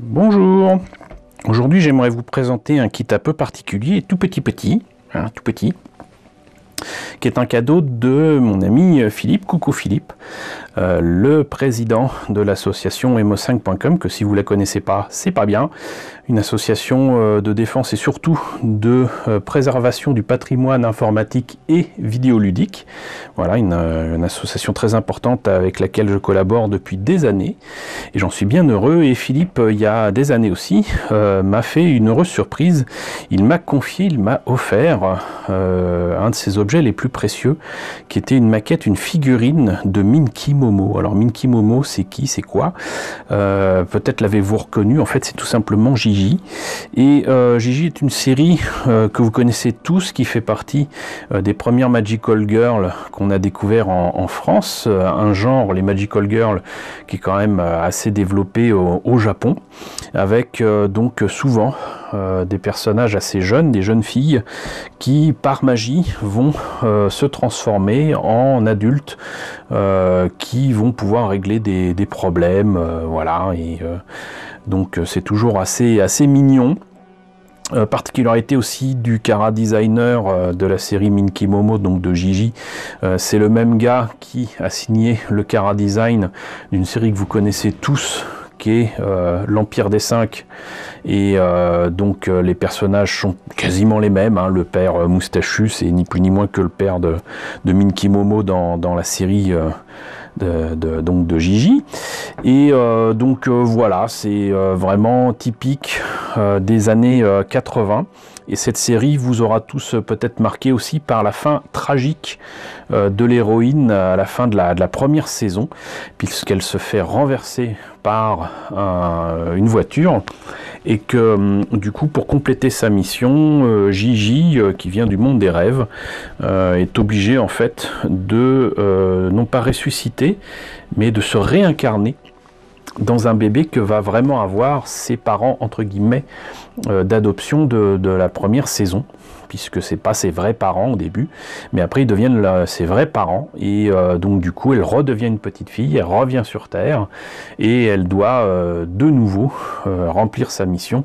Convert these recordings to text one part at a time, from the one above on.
Bonjour, aujourd'hui j'aimerais vous présenter un kit un peu particulier, tout petit, hein, tout petit, qui est un cadeau de mon ami Philippe, coucou Philippe, le président de l'association emo5.com, que si vous ne la connaissez pas, c'est pas bien, une association de défense et surtout de préservation du patrimoine informatique et vidéoludique. Voilà, une association très importante avec laquelle je collabore depuis des années, et j'en suis bien heureux. Et Philippe, il y a des années aussi, m'a fait une heureuse surprise. Il m'a confié, il m'a offert un de ses objets les plus précieux, qui était une maquette, une figurine de Minky Momo. Alors Minky Momo, c'est qui, c'est quoi? Peut-être l'avez-vous reconnu, en fait c'est tout simplement Gigi. Et Gigi est une série que vous connaissez tous, qui fait partie des premières Magical Girls qu'on a découvert en France, un genre, les Magical Girls, qui est quand même assez développé au Japon, avec donc souvent des personnages assez jeunes, des jeunes filles qui par magie vont se transformer en adultes qui vont pouvoir régler des problèmes, voilà, et donc c'est toujours assez mignon. Particularité aussi du chara designer de la série Minky Momo, donc de Gigi, c'est le même gars qui a signé le chara design d'une série que vous connaissez tous, qui est l'Empire des 5, et donc les personnages sont quasiment les mêmes, hein. Le père moustachu, c'est ni plus ni moins que le père de Minky Momo dans la série donc de Gigi, et donc voilà, c'est vraiment typique des années 80. Et cette série vous aura tous peut-être marqué aussi par la fin tragique de l'héroïne à la fin de la première saison, puisqu'elle se fait renverser par une voiture, et que du coup, pour compléter sa mission, Gigi, qui vient du monde des rêves, est obligé en fait de non pas ressusciter, mais de se réincarner dans un bébé que va vraiment avoir ses parents, entre guillemets, d'adoption de la première saison, puisque c'est pas ses vrais parents au début, mais après ils deviennent ses vrais parents, et donc du coup elle redevient une petite fille, elle revient sur Terre, et elle doit de nouveau remplir sa mission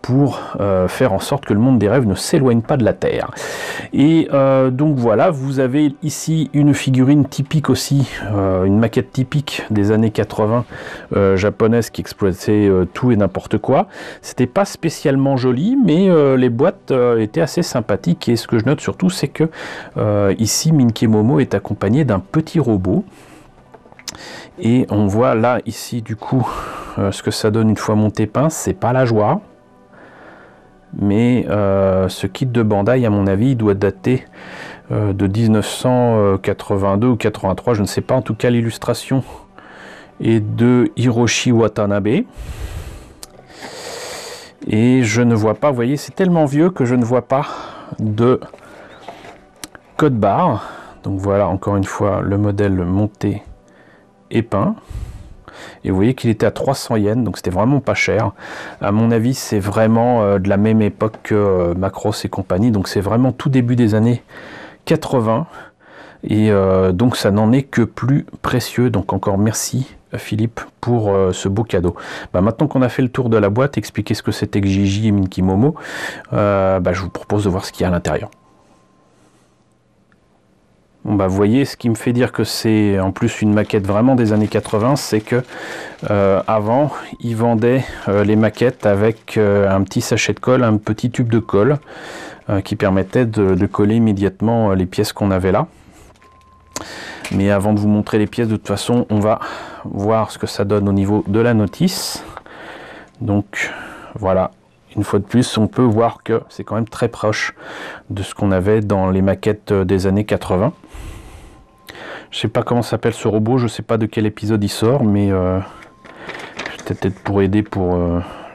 pour faire en sorte que le monde des rêves ne s'éloigne pas de la Terre. Et donc voilà, vous avez ici une figurine typique aussi, une maquette typique des années 80 japonaise, qui exploitait tout et n'importe quoi. C'était pas spécialement joli, mais les boîtes étaient assez sympathiques, et ce que je note surtout, c'est que ici Minky Momo est accompagné d'un petit robot. Et on voit là, ici, du coup, ce que ça donne une fois monté pince. C'est pas la joie. Mais ce kit de Bandai, à mon avis, doit dater de 1982 ou 83, je ne sais pas. En tout cas, l'illustration est de Hiroshi Watanabe. Et je ne vois pas, vous voyez, c'est tellement vieux que je ne vois pas de code barre. Donc voilà, encore une fois, le modèle monté et peint. Et vous voyez qu'il était à 300 yens, donc c'était vraiment pas cher. À mon avis, c'est vraiment de la même époque que Macross et compagnie, donc c'est vraiment tout début des années 80. Et donc ça n'en est que plus précieux. Donc encore merci Philippe pour ce beau cadeau. Maintenant qu'on a fait le tour de la boîte, expliquer ce que c'était que Gigi et Minky Momo, je vous propose de voir ce qu'il y a à l'intérieur. Bon, vous voyez, ce qui me fait dire que c'est en plus une maquette vraiment des années 80, c'est que avant, ils vendaient les maquettes avec un petit sachet de colle, un petit tube de colle qui permettait de coller immédiatement les pièces qu'on avait là. Mais avant de vous montrer les pièces, de toute façon, on va voir ce que ça donne au niveau de la notice. Donc voilà. Une fois de plus, on peut voir que c'est quand même très proche de ce qu'on avait dans les maquettes des années 80. Je sais pas comment s'appelle ce robot, je sais pas de quel épisode il sort, mais peut-être pour aider pour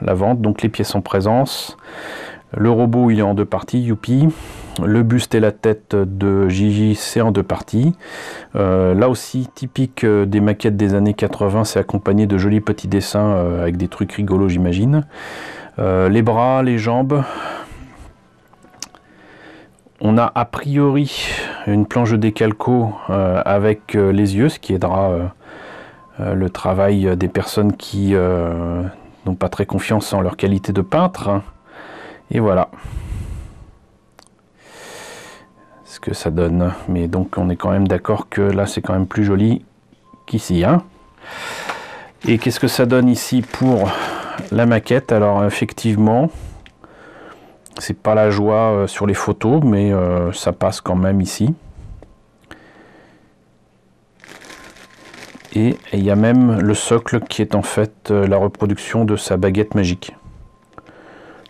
la vente. Donc les pièces en présence. Le robot, il est en deux parties, youpi. Le buste et la tête de Gigi, c'est en deux parties. Là aussi, typique des maquettes des années 80, c'est accompagné de jolis petits dessins avec des trucs rigolos, j'imagine. Les bras, les jambes. On a a priori une planche de décalco avec les yeux, ce qui aidera le travail des personnes qui n'ont pas très confiance en leur qualité de peintre. Et voilà ce que ça donne. Mais donc on est quand même d'accord que là c'est quand même plus joli qu'ici, hein. Et qu'est-ce que ça donne ici pour la maquette? Alors effectivement, c'est pas la joie sur les photos, mais ça passe quand même ici. Et il y a même le socle qui est en fait la reproduction de sa baguette magique.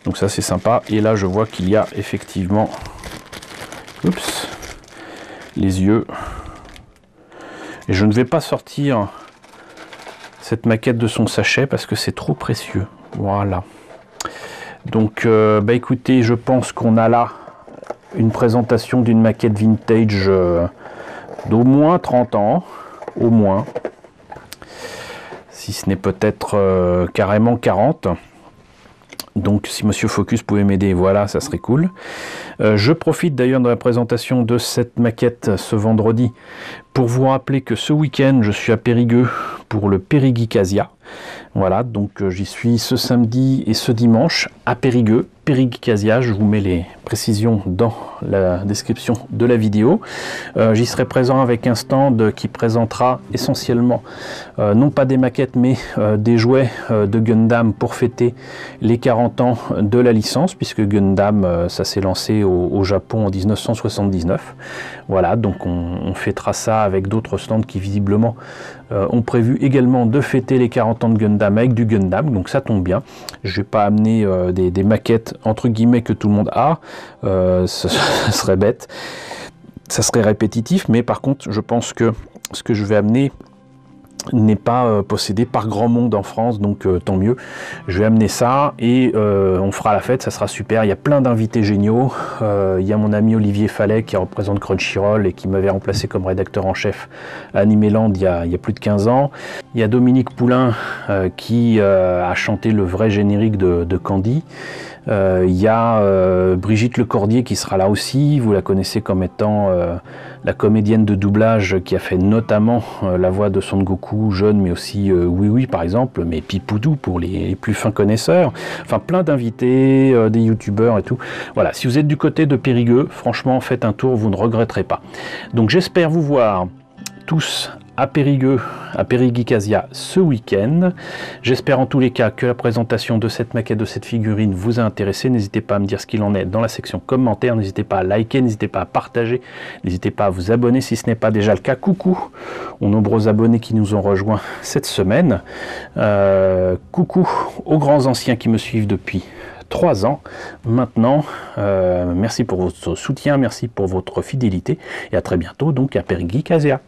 Donc ça c'est sympa. Et là je vois qu'il y a effectivement, oups, les yeux. Et je ne vais pas sortir cette maquette de son sachet parce que c'est trop précieux. Voilà. Donc bah écoutez, je pense qu'on a là une présentation d'une maquette vintage d'au moins 30 ans, au moins, si ce n'est peut-être carrément 40. Donc si Monsieur Focus pouvait m'aider, voilà, ça serait cool. Je profite d'ailleurs de la présentation de cette maquette ce vendredi pour vous rappeler que ce week-end je suis à Périgueux pour le Périgeekasia. Voilà, donc j'y suis ce samedi et ce dimanche à Périgueux, Périgeekasia. Je vous mets les précisions dans la description de la vidéo. J'y serai présent avec un stand qui présentera essentiellement non pas des maquettes mais des jouets de Gundam pour fêter les 40 ans de la licence, puisque Gundam ça s'est lancé au Japon en 1979. Voilà, donc on fêtera ça avec d'autres stands qui visiblement ont prévu également de fêter les 40 ans de Gundam avec du Gundam, donc ça tombe bien. Je vais pas amener des maquettes entre guillemets que tout le monde a, ce serait bête, ça serait répétitif, mais par contre je pense que ce que je vais amener n'est pas possédé par grand monde en France, donc tant mieux. Je vais amener ça et on fera la fête, ça sera super. Il y a plein d'invités géniaux. Il y a mon ami Olivier Fallet qui représente Crunchyroll et qui m'avait remplacé comme rédacteur en chef à Animeland il y a plus de 15 ans. Il y a Dominique Poulain qui a chanté le vrai générique de Candy. Il y a Brigitte Lecordier qui sera là aussi, vous la connaissez comme étant la comédienne de doublage qui a fait notamment la voix de Son Goku jeune, mais aussi Oui Oui par exemple, mais Pipoudou pour les plus fins connaisseurs, enfin plein d'invités, des youtubeurs et tout. Voilà, si vous êtes du côté de Périgueux, franchement faites un tour, vous ne regretterez pas. Donc j'espère vous voir tous à Périgueux, à Périgeekasia ce week-end. J'espère en tous les cas que la présentation de cette maquette, de cette figurine vous a intéressé. N'hésitez pas à me dire ce qu'il en est dans la section commentaires. N'hésitez pas à liker, n'hésitez pas à partager. N'hésitez pas à vous abonner si ce n'est pas déjà le cas. Coucou aux nombreux abonnés qui nous ont rejoints cette semaine. Coucou aux grands anciens qui me suivent depuis 3 ans maintenant. Merci pour votre soutien, merci pour votre fidélité et à très bientôt donc à Périgeekasia.